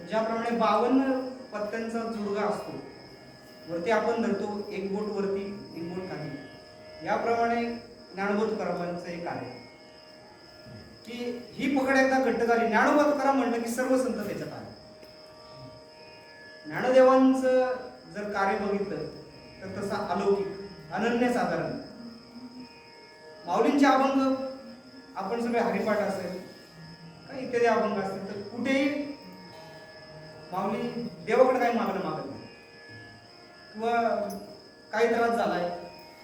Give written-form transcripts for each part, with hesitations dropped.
ज्याप्रमाणे 52 पत्त्यांचा जुडगा असतो, वरती आपण धरतो एक बोट वरती एक बोट खाली, याप्रमाणे ज्ञानोबा तुकारामांचं एक आहे की ही पकड एकदा घट्ट झाली. ज्ञानोबा तुकाराम म्हणलं की सर्व संत त्याच्यात आले. ज्ञानदेवांचं जर कार्य बघितलं तर तसा अलौकिक अनन्यसाधारण. माऊलींचे अभंग आपण सगळे हरिपाठ असेल का इत्यादी अभंग असतील तर कुठेही माऊली देवाकडे काही मागत नाही किंवा काही त्रास झालाय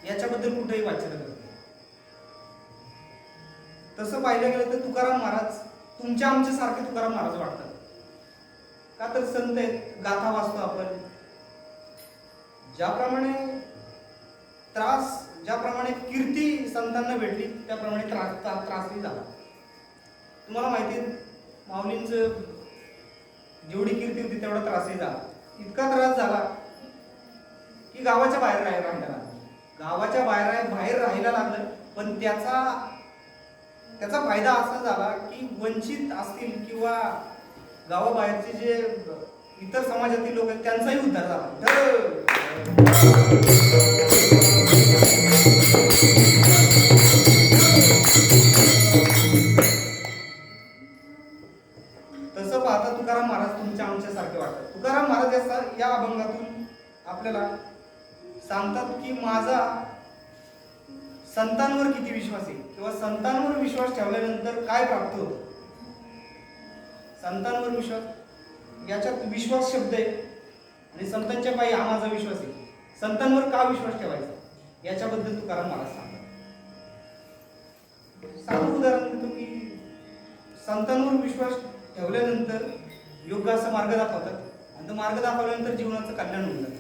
याच्याबद्दल कुठेही वाच्य करत. तसं पाहिलं गेलं तर तुकाराम महाराज तुमच्या आमच्या सारखे तुकाराम महाराज वाटतात का तर संत आहेत, गाथा वाचतो आपण. ज्याप्रमाणे कीर्ती संतांना भेटली त्याप्रमाणे त्रासही झाला. तुम्हाला माहिती आहे माऊलींचं जेवढी कीर्ती होती तेवढा त्रासही झाला. इतका त्रास झाला की गावाच्या बाहेर राहायला लागलं. गावाच्या बाहेर राहायला लागलं. पण त्याचा फायदा असा झाला की वंचित असतील किंवा गावाबाहेरचे जे इतर समाजातील लोक आहेत त्यांचाही उद्धार झाला. तसं पाहता तुकाराम महाराज तुमच्या आमच्यासारखे वाटतात. तुकाराम महाराज या अभंगातून आपल्याला सांगतात की माझा संतांवर किती विश्वास आहे किंवा संतांवर विश्वास ठेवल्यानंतर काय प्राप्त होतं. संतांवर विश्वास, याच्यात विश्वास शब्द आहे आणि संतांच्या पायी हा माझा विश्वास आहे. संतांवर का विश्वास ठेवायचा याच्याबद्दल तुकाराम महाराज सांगतात. साधं उदाहरण देतो की संतांवर विश्वास ठेवल्यानंतर योग्य असा मार्ग दाखवतात आणि तो मार्ग दाखवल्यानंतर जीवनाचं कल्याण होऊन जातं.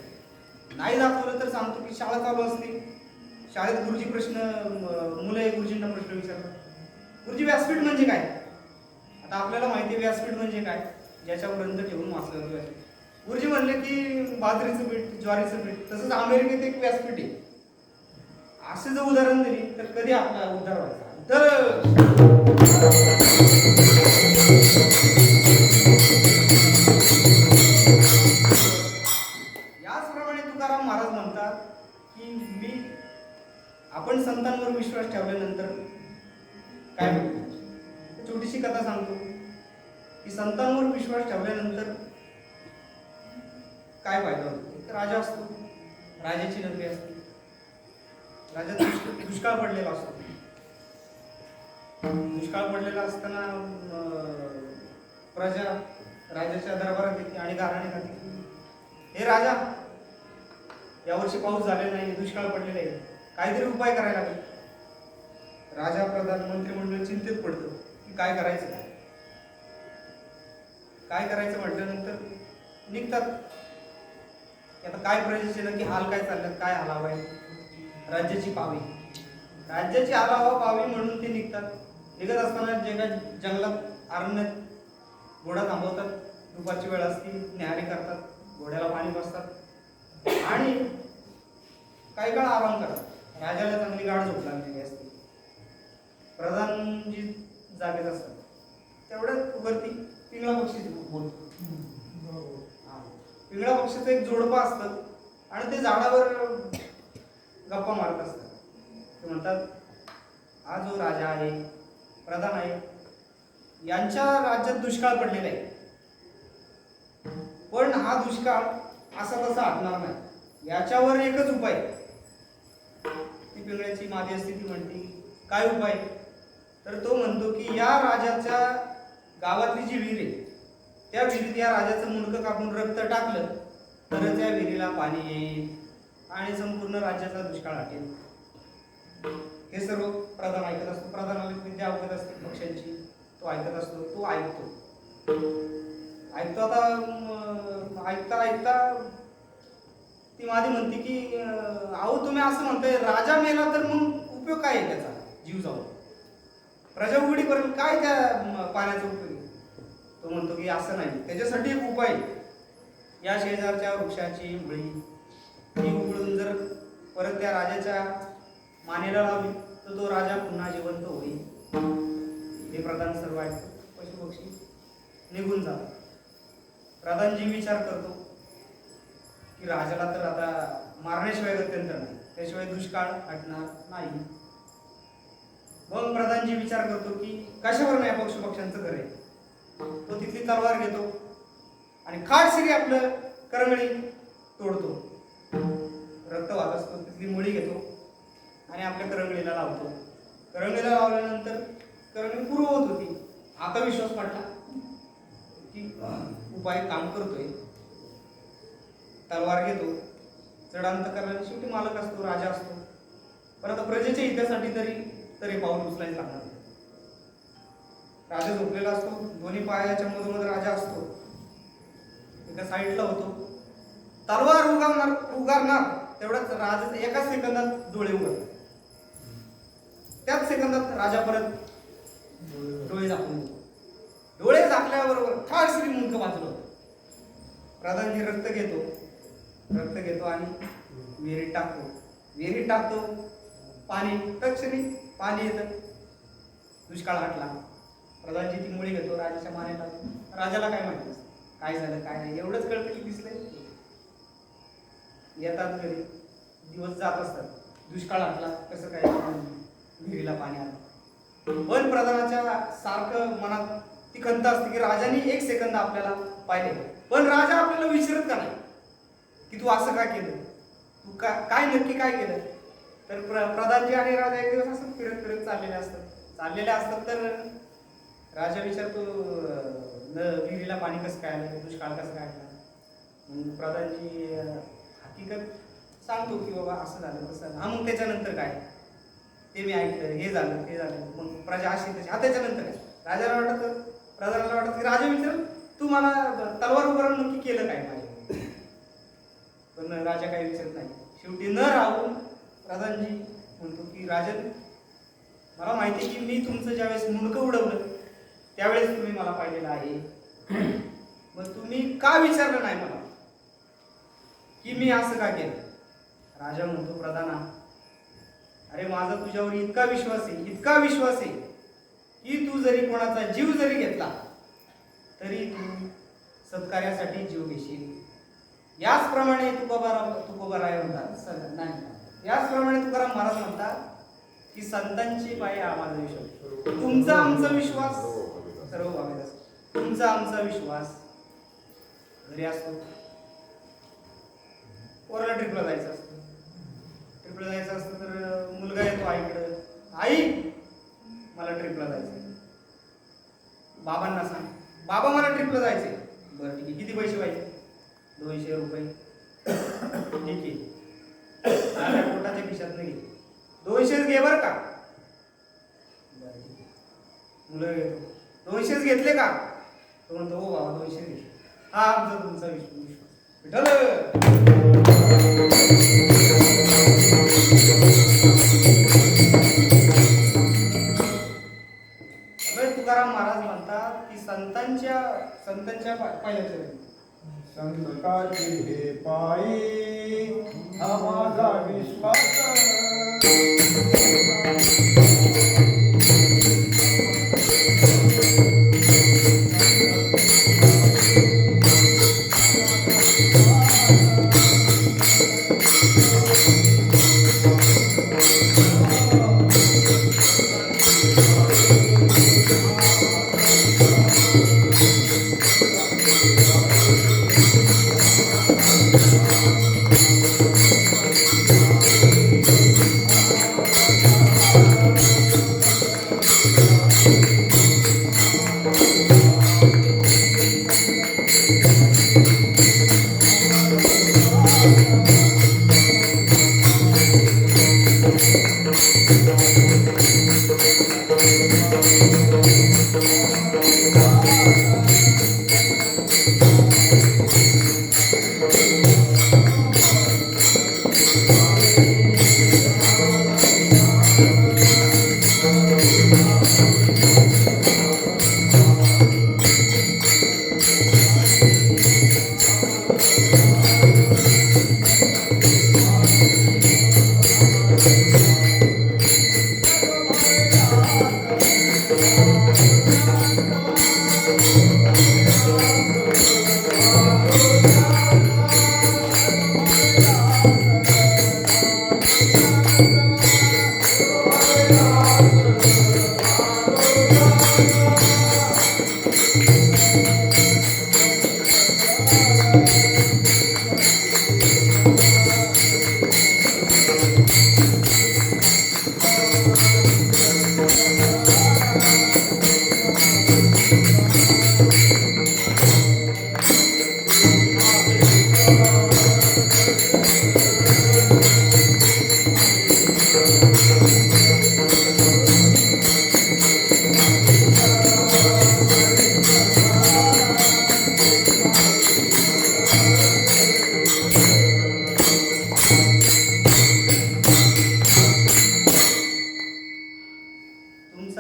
नाही दाखवलं तर सांगतो की शाळा चालू असते, शाळेत गुरुजी मुलं गुरुजींना प्रश्न विचारतात, गुरुजी व्यासपीठ म्हणजे काय. आता आपल्याला माहिती आहे व्यासपीठ म्हणजे काय, ज्याच्यापर्यंत ठेवून वाचलं जातं. गुरुजी म्हणले की बाजरीचं पीठ, ज्वारीचं पीठ. तसंच अमेरिकेत एक व्यासपीठ आहे. असे जर उदाहरण दिली तर कधी आपला उद्धार व्हायचा. तर याचप्रमाणे तुकाराम महाराज म्हणतात की आपण संतांवर विश्वास ठेवल्यानंतर काय होतं. छोटीशी कथा सांगतो की संतांवर विश्वास ठेवल्यानंतर काय फायदा होतो. एक राजा असतो, राजाची नगरी असते, राजा दुष्काळ पडलेला असतो. दुष्काळ पडलेला असताना प्रजा राजाच्या दरबारात येते आणि गाराणे खाते, हे राजा यावर्षी पाऊस झालेला नाही, दुष्काळ पडलेला आहे, काहीतरी उपाय करायला लागेल. राजा, प्रधान, मंत्रिमंडळ चिंतेत पडतं की काय करायचं. काय करायचं म्हटल्यानंतर निघतात. आता काय प्रजेचे नक्की हाल काय चालल्यात, काय हालावं आहे, राज्याची हालावा पावी म्हणून ते निघतात. निघत असताना जंगलात अरण्यात घोडा थांबवतात. दुपारची वेळ असते, न्याहारी करतात, घोड्याला पाणी बसतात आणि काही काळ आराम करतात. राजाला चांगली गाढ झोप लागलेली असते. प्रधानजी जागेत असतात. तेवढ्यात वरती पिंगळा पक्षी बोलतो. पिंगळा पक्षीचं एक जोडपं असतं आणि ते झाडावर गप्पा मारत असतात. ते म्हणतात, हा जो राजा आहे, प्रधान आहे, यांच्या राज्यात दुष्काळ पडलेला आहे, पण हा दुष्काळ असा तसा हटणार नाही. याच्यावर एकच उपाय. ती पिंगळ्याची मादी असते, ती म्हणते काय उपाय. तर तो म्हणतो की या राजाच्या गावातली जी विहीर आहे, त्या विहिरीत या राजाचं मुंडकं कापून रक्त टाकलं तर त्या विहिरीला पाणी येईल आणि संपूर्ण राज्याचा दुष्काळ हटेल. हे सर्व प्रधान ऐकत असतो. प्रधानाला विद्या अवगत असते पक्षांची, तो ऐकत असतो. तो ऐकतो आता ऐकता ऐकता ती मादी म्हणते की अहो तुम्ही असं म्हणताय, राजा मेला तर मग उपयोग काय आहे त्याचा, जीव जाऊन प्रजा उघडी करेल काय त्या पाण्याचा उपयोग. तो म्हणतो की असं नाही, त्याच्यासाठी एक उपाय. या शेजारच्या वृक्षाची मुळी ती उघडून जर परत त्या राजाच्या मानेला लावली तर तो राजा पुन्हा जिवंत होईल. हे प्रधान सर्व ऐकतो. पशुपक्षी निघून जातात. प्रधानजी विचार करतो की राजाला तर आता मारण्याशिवाय गत्यंतर नाही, त्याशिवाय दुष्काळ हटणार नाही. मग प्रधानजी विचार करतो की कशावर नाही पशुपक्ष्यांचं घर आहे. तो तिथली तलवार घेतो आणि खाटशिरी आपलं करंगळी तोडतो. रक्त वाहत असतो. तिथली मुळी घेतो आणि आपल्या करंगळीला लावतो. करंगळीला लावल्यानंतर करंगळी पूर्ववत होती. आता विश्वास पडला की उपाय काम करतोय. तलवार घेतो, चढांत करणारा शेवटी मालक असतो, राजा असतो. पण आता प्रजेच्या हितासाठी तरी पाऊल उचलायला लागणार. राजा झोपलेला असतो, दोन्ही पायाच्या मधोमध राजा असतो. एका साईडला होतो. तलवार उगारणार तेवढ्याच राजाचं एका सेकंदात डोळे उघडतात. त्याच सेकंदात राजा परत डोळे झाकून देतो. डोळे झाकल्याबरोबर खाटशिरी मुंडकं वाजलं होतं. प्रधानजी रक्त घेतो आणि विहिरीत टाकतो. पाणी तक्षणी पाणी येतं. दुष्काळ हटला. प्रधानजी ती मुळी घेतो, राजाच्या मानेला. राजाला काय माहिती काय झालं काय नाही एवढंच कळतं येतात घरी, दिवस जात असतात. दुष्काळ आटला कसं काय विहिरीला पाणी आलं. पण प्रधानाच्या सारखं मनात ती खंत असते की राजाने 1 सेकंद आपल्याला पाहिले, पण राजा आपल्याला विचारत का नाही की तू असं का केलं, तू काय नक्की काय केलं. तर प्रधानजी आणि राजा एक दिवस असं फिरत फिरत चाललेले असतात. तर राजा विचारतो विहिरीला पाणी कसं काय आलं, दुष्काळ कसं काय आला. मग प्रधानजी हकीकत सांगतो की बाबा असं झालं तसं झालं. हा मग त्याच्यानंतर काय, ते मी ऐकलं, हे झालं ते झालं. मग प्रजा अशी तशी. हा त्याच्यानंतर काय. राजाला वाटत, प्रधानाला वाटत की राजा विचार तू मला तलवार उभारून नक्की केलं काय माझ्या. पण राजा काही विचारत नाही. शेवटी न राहून प्रधानजी म्हणतो की राजन, मला माहिती की मी तुमचं ज्यावेळेस मुंडकं उडवलं त्यावेळेस तुम्ही मला पाहिलेलं आहे, मग तुम्ही का विचारलं नाही मला की मी असं का केलं. राजा म्हणतो प्रधाना, अरे माझा तुझ्यावर इतका विश्वास आहे की तू जरी कोणाचा जीव जरी घेतला तरी तू सत्कार्यासाठी जीव घेशील. याचप्रमाणे तुकोबाराय म्हणतात नाही, याचप्रमाणे तुकाराम महाराज म्हणतात की संतांची पायी आम्हाला विश्वास, तुमचा आमचा विश्वास सर्व बाबीत असतो. तुमचा आमचा विश्वास घरी असतो, पोराला ट्रिपला जायचं असतं तर मुलगा येतो आईकडं, आई मला ट्रिपला जायचं. बाबांना सांग, बाबा मला ट्रिपला जायचंय. बरं ठीक आहे, किती पैसे पाहिजे. 200 रुपये. ठीक आहे, माझ्या पोटाच्या खिशात नाही, 200 घे बर का. मुलं घेतो, 200 घेतले का. तो म्हणतो हो बाबा 200 घेतले. हा आमचा तुमचा विश्वास. तुकाराम महाराज म्हणतात की संतांच्या पायाचे संतांचे हे पायी हा माझा विश्वास.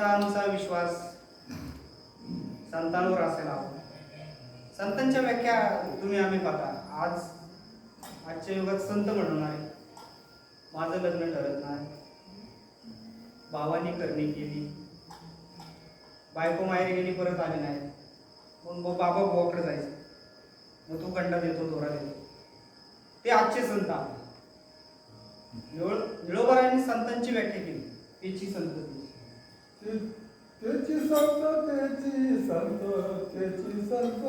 आमचा विश्वास संतांवर असेल. संतांच्या व्याख्या तुम्ही आम्ही पाहता. आजच्या युगात संत म्हणणार माझं लग्न ठरत नाही, भावानी करणी केली, बायको माहेरी गेली परत आली नाही, मग बाबा बुवाकडे जायचं, मग तू कंडा देतो दोरा देतो. ते आजचे संत आहेत. निळोबारायांनी संतांची व्याख्या केली. त्याची संतती त्याची संत त्याची संत त्याची संत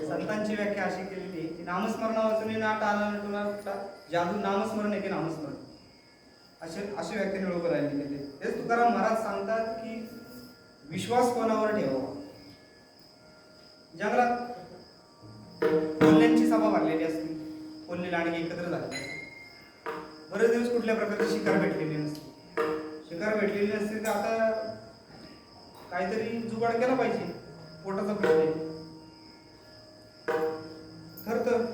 संतांची व्याख्या अशी केलेली आहे की नामस्मरणा वाचून नाट आला तुला जादू नामस्मरण आहे की नामस्मरण अशी व्याख्या निळोबरायांनी केली. तेच तुकाराम महाराज सांगतात की विश्वास कोणावर ठेवावा. जंगलात कोल्ह्यांची सभा भरलेली असते, कोल्हे लांडगे एकत्र झाले, बरेच दिवस कुठल्या प्रकारची शिकार भेटलेली नसते. शिकार भेटलेली नसते तर आता काहीतरी जुगाड केला पाहिजे, पोटाचा प्रश्न आहे. तर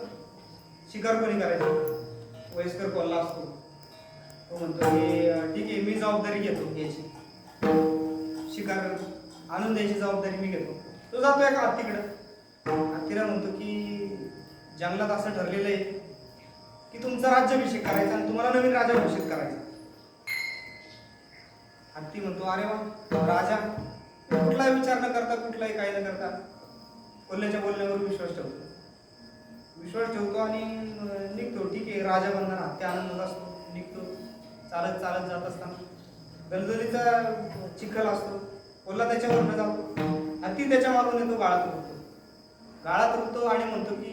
शिकार कोणी करायचं? वयस्कर कोल्हा असतो, तो म्हणतो की ठीक आहे मी जबाबदारी घेतो याची, शिकार आणून द्यायची जबाबदारी मी घेतो. तो जातो एका हत्तीकडं, हत्तीला म्हणतो की जंगलात असं ठरलेलं आहे की तुमचा राज्याभिषेक करायचा आणि तुम्हाला नवीन राजा घोषित करायचा. हत्ती म्हणतो अरे वा राजा, कुठलाही विचार न करता कुठलाही काही न करता कोल्ह्याच्या बोलण्यावर विश्वास ठेवतो आणि निघतो. ठीक आहे राजा बनणार, हत्ती आनंदात असतो, निघतो. चालत चालत जात असताना गलगलीचा चिखल असतो, कोल्हा त्याच्यावर जातो, हत्ती त्याच्या मागून येतो, गाळात रुततो आणि म्हणतो की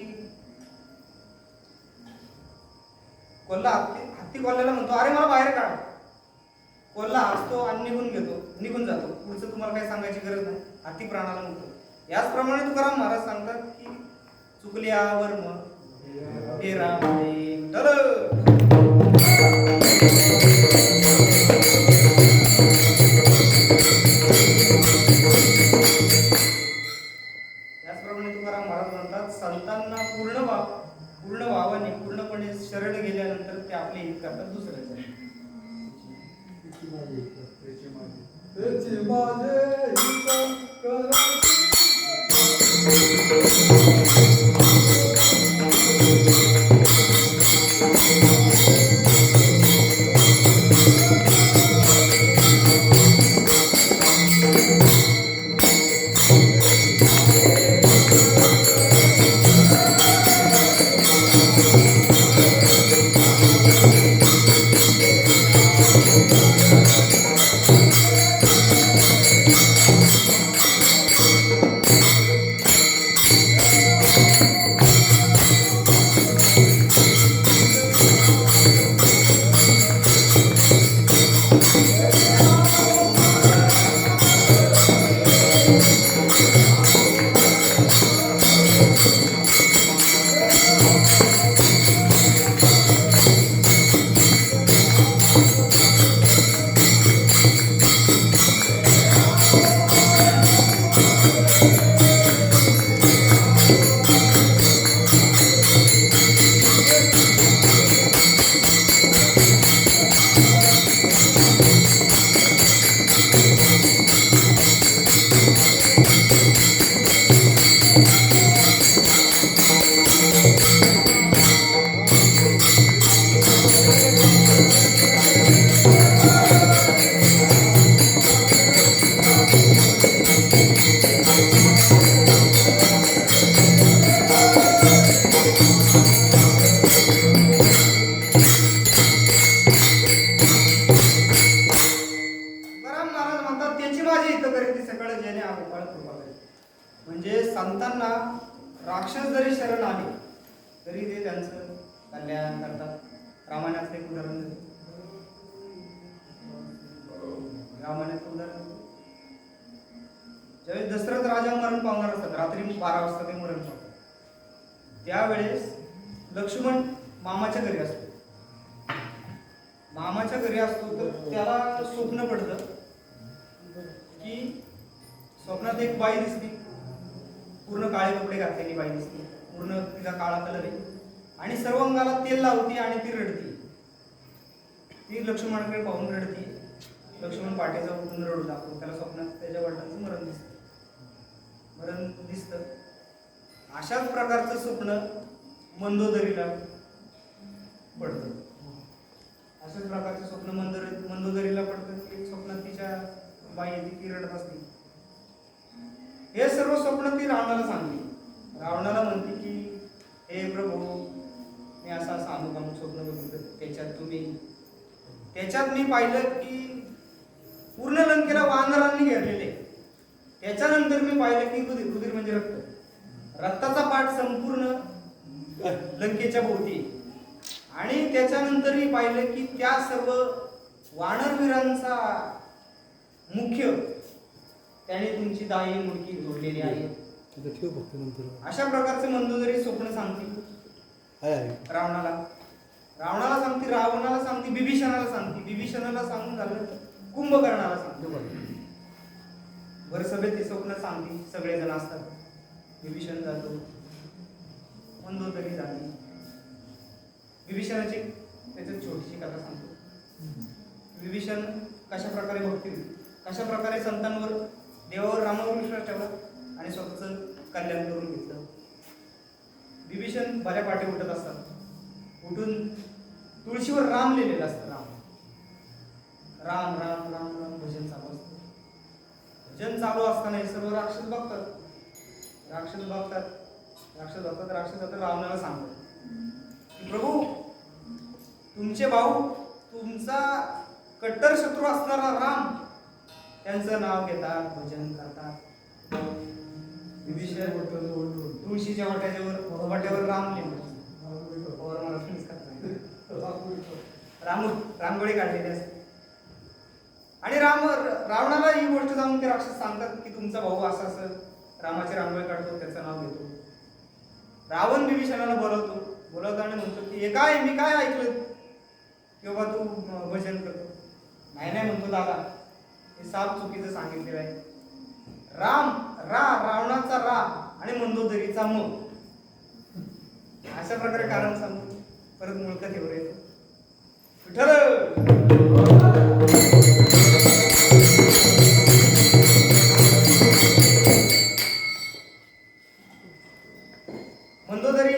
कोल्हा हत्ती कोल्ह्याला म्हणतो अरे मला बाहेर काढ. कोल्हा हसतो आणि निघून जातो. पुढचं तुम्हाला काही सांगायची गरज नाही, हत्ती प्राणाला म्हणतो. याचप्रमाणे तुकाराम महाराज सांगतात की चुकल्यावर मग त्याचप्रमाणे तुकाराम महाराज म्हणतात संतांना पूर्ण भावाने पूर्णपणे शरण गेल्यानंतर ते आपले हित करतात दुसऱ्याचे. त्याची माझे हित करायचे. म्हणजे संतांना राक्षस जरी शरण आले तरी ते त्यांचं कल्याण करतात. रामायणाचं एक उदाहरण देतो. रामायणाचं उदाहरण देतो. ज्यावेळेस दशरथ राजा मरण पावणार असतात, रात्री 12 वाजता ते मरण पावतात, त्यावेळेस लक्ष्मण मामाच्या घरी असतो. मामाच्या घरी असतो तर त्याला स्वप्न पडतं की स्वप्नात एक बाई दिसली, पूर्ण काळे कपडे घातलेली बाई दिसली, पूर्ण तिचा काळा कलर आहे आणि सर्व अंगाला तेल लावती आणि ती रडती. ती लक्ष्मणाकडे पाहून रडती. लक्ष्मण पाठीचा उठून रडू लागतो. त्याला स्वप्नात त्याच्या वडिलांचं मरण दिसतं. अशाच प्रकारचं स्वप्न मंदोदरीला पडतं. अशाच प्रकारचं स्वप्न मंदोदरीला पडतं की स्वप्नात तिच्या बाई येते, ती रडत असते. हे सर्व स्वप्न ती रावणाला सांगते. रावणाला म्हणते की हे प्रभू, मी असा सांगू का स्वप्न बघितलं, त्याच्यात मी पाहिलं की पूर्ण लंकेला वानरांनी घेरलेले. त्याच्यानंतर मी पाहिलं की रुधिर म्हणजे रक्ताचा पाठ संपूर्ण लंकेच्या भोवती. आणि त्याच्यानंतर मी पाहिलं की त्या सर्व वानरवीरांचा मुख्य त्याने तुमची दाई मुडकी जोडलेली आहे. अशा प्रकारचे मंदोदरी स्वप्न सांगते रावणाला सांगते, रावणाला सांगते, बिभीषणाला सांगून झालं, कुंभकर्णाला सांगते. वर सभेत ते स्वप्न सांगते, सगळेजण असतात. विभीषण जातो, मंदोदरी झाली. विभीषणाची त्याच्यात छोटीशी कथा सांगतो. विभीषण कशा प्रकारे भक्ती होती, कशा प्रकारे संतांवर, देवावर, रामावर विश्वास ठेवला आणि स्वतःचं कल्याण करून घेतलं. विभीषण बऱ्या पाठी उठत असतात. उठून तुळशीवर राम लिहिलेलं असतं. राम राम राम राम भजन चालू असतं. भजन चालू असताना हे सर्व राक्षस बघतात. राक्षस रावणाला सांगतात की प्रभू, तुमचे भाऊ, तुमचा कट्टर शत्रू असणारा राम, त्यांचं नाव घेतात, भजन करतात. विभीषण तुळशीच्या वाट्यावर राम लिहिलं, रांगोळी काढलेली असते. आणि रावणाला ही गोष्ट जाऊन ते राक्षस सांगतात की तुमचा भाऊ असं असं रामाची रांगोळी काढतो, त्याचं नाव घेतो. रावण विभीषणाला बोलवतो आणि म्हणतो की हे काय, मी काय ऐकलं की बाबा तू भजन करतो? नाही म्हणतो, दादा, हे साफ चुकीचं सांगितलेलं आहे. रावणाचा रा आणि मंदोदरीचा म, अशा प्रकारे कारण सांगून परत मूळ कथेवर येतो. विठ्ठल मंदोदरी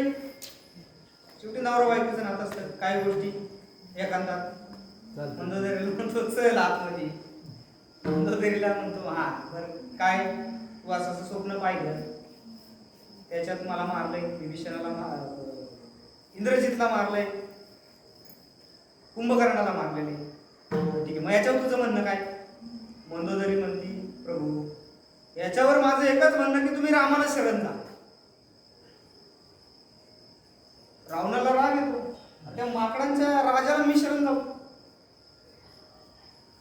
शेवटी नवरा बायकोचं नातं असतं. काही गोष्टी एकांतात मंदोदरीला म्हणतो चल आतमध्ये. मंदोदरीला म्हणतो हा बरं, काय तू असं स्वप्न पाहिलं, त्याच्यात मला मारलंय, विभीषणाला इंद्रजितला मारलंय, कुंभकर्णाला मारलेले. ठीक आहे, मग याच्यावर तुझं म्हणणं काय? मंदोदरी म्हणती, प्रभू, याच्यावर माझं एकच म्हणणं की तुम्ही रामाला शरण जा. रावणाला राग येतो, त्या माकडांच्या राजाला मी शरण जाऊ.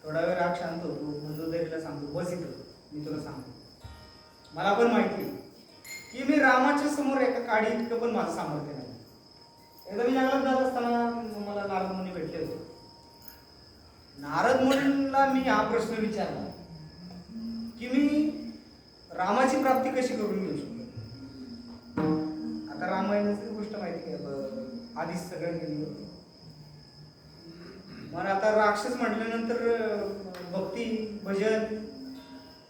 थोडा वेळ राग शांत होतो. मंदोदरीला सांगतो, बस इथं, मी तुला सांगतो, मला पण माहिती की मी रामाच्या समोर एका काडी इतकं पण माझं सामर्थ्य नाही. एकदा मी जंगलात जात असताना मला नारद मुनी भेटले होते. नारद मुनींना मी हा प्रश्न विचारला की मी रामाची प्राप्ती कशी करून घेऊ शकतो. आता रामायणाची गोष्ट माहिती आहे, आधीच सगळं गेली होती. मग आता राक्षस म्हटल्यानंतर भक्ती, भजन.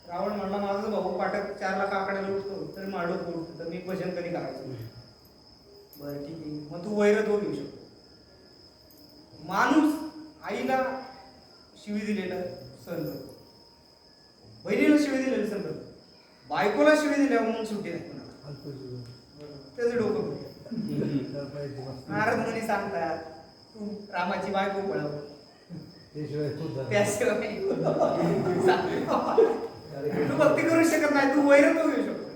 रावण म्हणला माझा भाऊ पाठक 4 लाख आकड्याला उठतो तर माडो उठतो, तर मी भजन कधी करायचं? बरं ठीक आहे, मग तू वैरत्व घेऊ शकतो. माणूस आईला शिवी दिलेलं सहन करतो, बहिणीला शिवी दिलेलं सहन करतो, बायकोला शिवी दिल्यावर मग सुट्टी नाही कोणाला. त्याचं डोकं नारद मुनी सांगतात तू रामाची बायको पळव, त्याशिवाय तू भक्ती करू शकत नाही, तू वैरत्व घेऊ शकतो.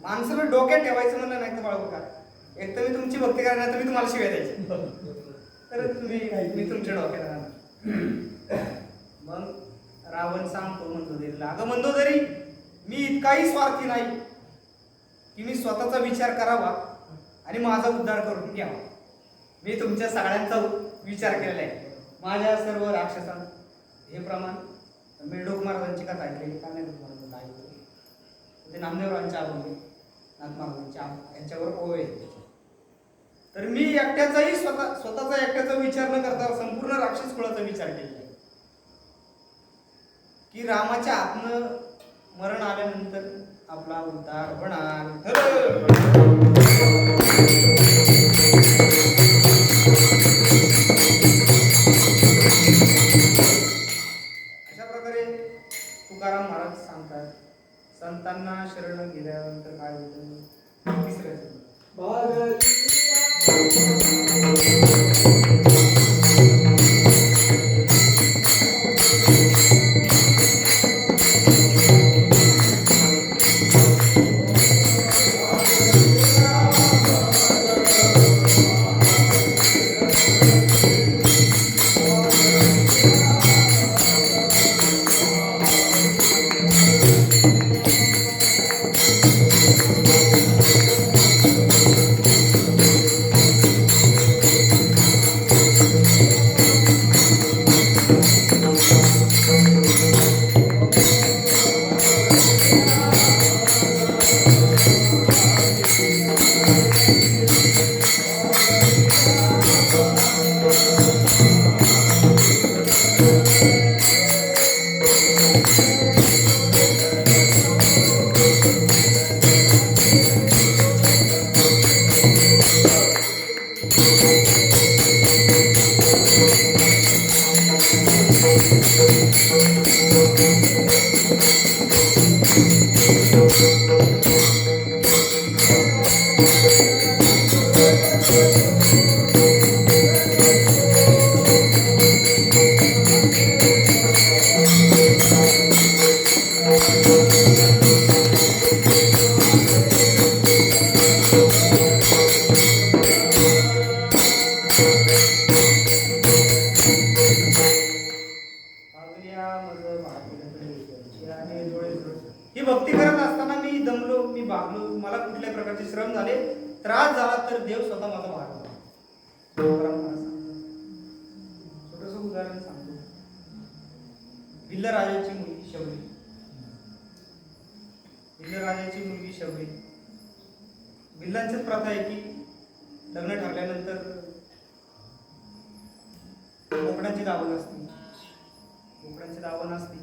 माणसाला डोक्यात ठेवायचं म्हणलं नाही तर बाळगू का एक तर मी तुमची भक्ती करणार तर मी तुम्हाला शिवाय द्यायची तर मी तुमच्या डोक्यात राहणार. मग रावण सांगतो मंदोदरीला, अगं मंदोदरी, मी इतकाही स्वार्थी नाही की मी स्वतःचा विचार करावा आणि माझा उद्धार करून घ्यावा. मी तुमच्या सगळ्यांचा विचार केलेला आहे. माझ्या सर्व राक्षसांना हे प्रमाण मेढोक महाराजांची कथा ऐकलेली, कान्हेर महाराजांचं ऐकलं ते नामदेवरावांच्या अभंग नाथ महाराजांच्या यांच्यावर ओवे. तर मी एकट्याचाही स्वतःचा एकट्याचा विचार न करता संपूर्ण राक्षस कुळाचा विचार केलेला आहे की रामाच्या आत्म मरण आल्यानंतर आपला उद्धार होणार. अशा प्रकारे तुकाराम महाराज सांगतात, संतांना शरण गेल्यानंतर काय होतं. तिसऱ्या ही भक्ती करत असताना मी दमलो, मी भागलो, मला कुठल्याही प्रकारचे श्रम झाले, त्रास झाला तर देव स्वतः माझा भाग होता. छोटस उदाहरण सांगतो. भिल्लराजाची मुलगी शबरी, भिल्लराजाची मुलगी शबरी. भिल्लांचीच प्रथा आहे की लग्न ठरल्यानंतर कोकणाची दावण असते, कोकणाची दावण असते.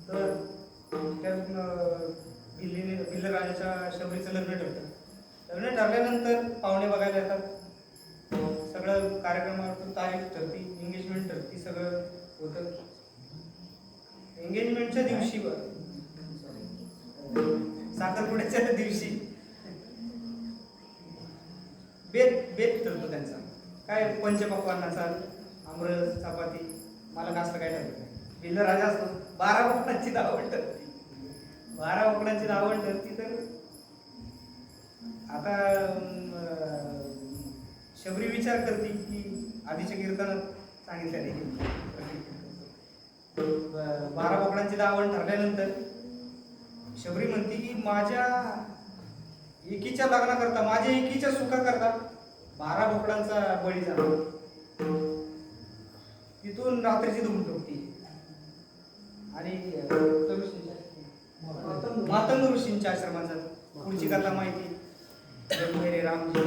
तर त्या भिल्लराजाच्या शबरीचं लग्न ठरतं. लग्न ठरल्यानंतर पाहुणे बघायला येतात, सगळं कार्यक्रमावर तारीख ठरती, एंगेजमेंट ठरती, सगळं होतं. एंगेजमेंटच्या दिवशी साखरपुड्याच्या दिवशी बेत ठरतो त्यांचा. काय पंचपक्वान्नाचा आमरस चपाती, मला नाश्ता काय ठरत नाही. भिल्लराजा असतो, 12 कोकणांची दावण ठरती, 12 कोकणांची दावण ठरती. तर आता शबरी विचार करते की आधीच्या कीर्तनात सांगितल्याने 12 कोकणांची दावण ठरल्यानंतर शबरी म्हणते की माझ्या एकीच्या लग्नाकरता, माझ्या एकीच्या सुखाकरता 12 बोकडांचा बळी झाला. तिथून रात्रीची धूम ठोकती आणि मातंग ऋषींच्या आश्रमाचा पुढची कथा माहिती. मेरे रामजी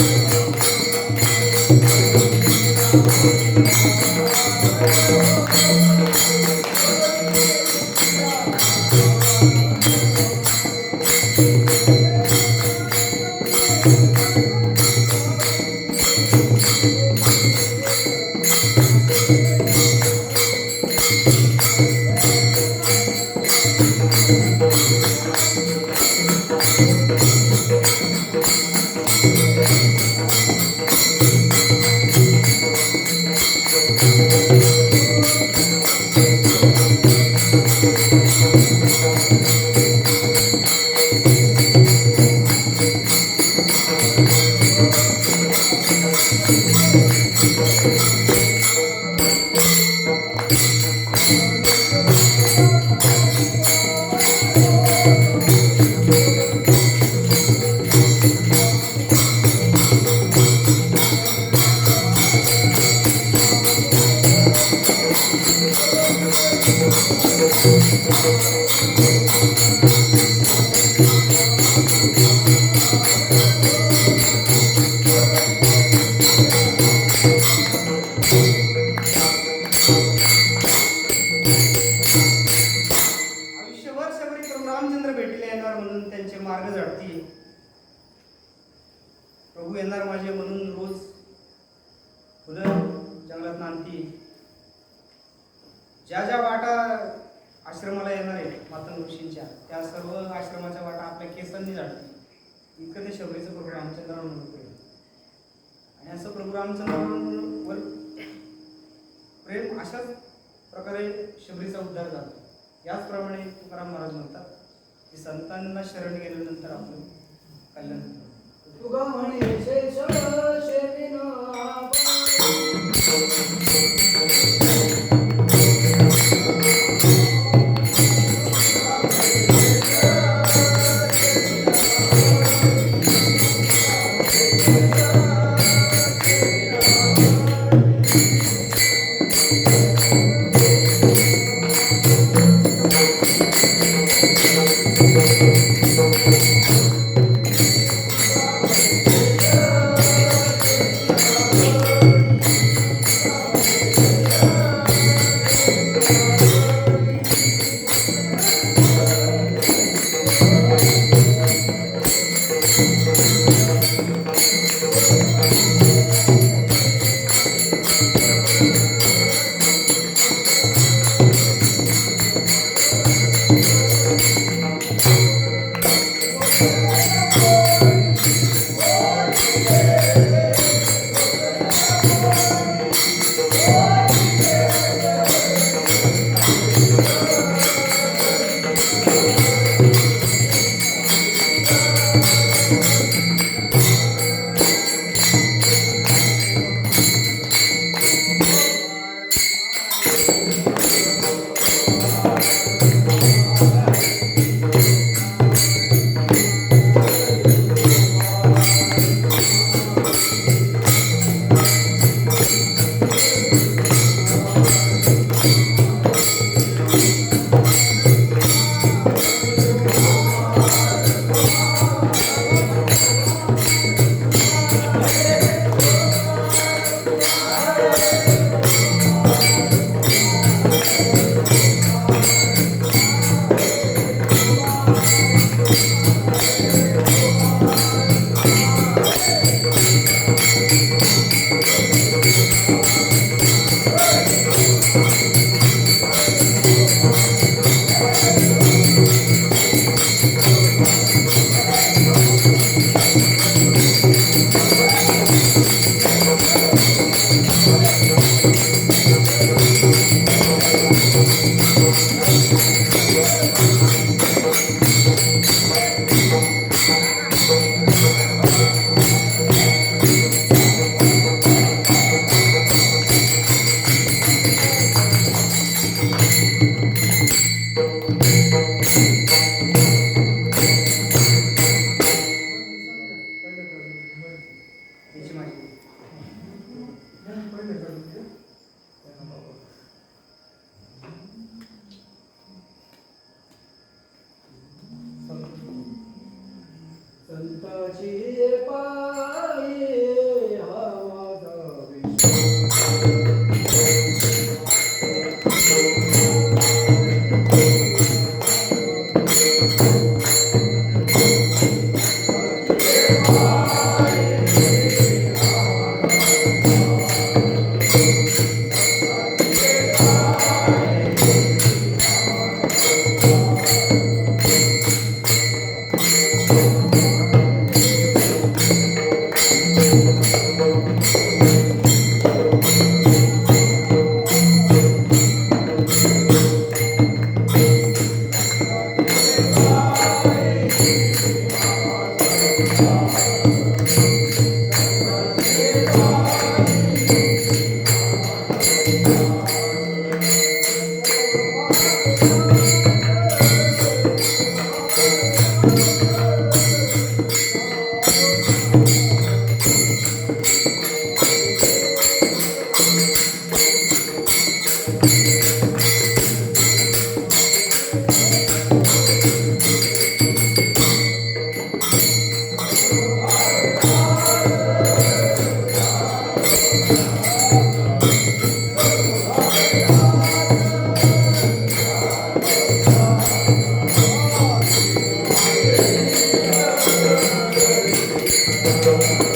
Thank you. येणार माझे म्हणून रोज फुलं जंगलात आणती. ज्या ज्या वाटा आश्रमाला येणार आहेत मातंग ऋषींच्या, त्या सर्व आश्रमाच्या वाटा आपल्या केसांनी झाडली. इतकं ते शबरीचं प्रभू रामचंद्रावर म्हणत होते. आणि असं प्रभू रामचंद्रावर प्रेम अशाच प्रकारे शबरीचा उद्धार झाला. याचप्रमाणे तुकाराम महाराज म्हणतात की संतांना शरण गेल्यानंतर आपलं कल्याण होतं. तुगा म्हणे शेष शेतीनं याची माहिती. पहिले करून घे. संताची पायी हवा जावी. Thank you.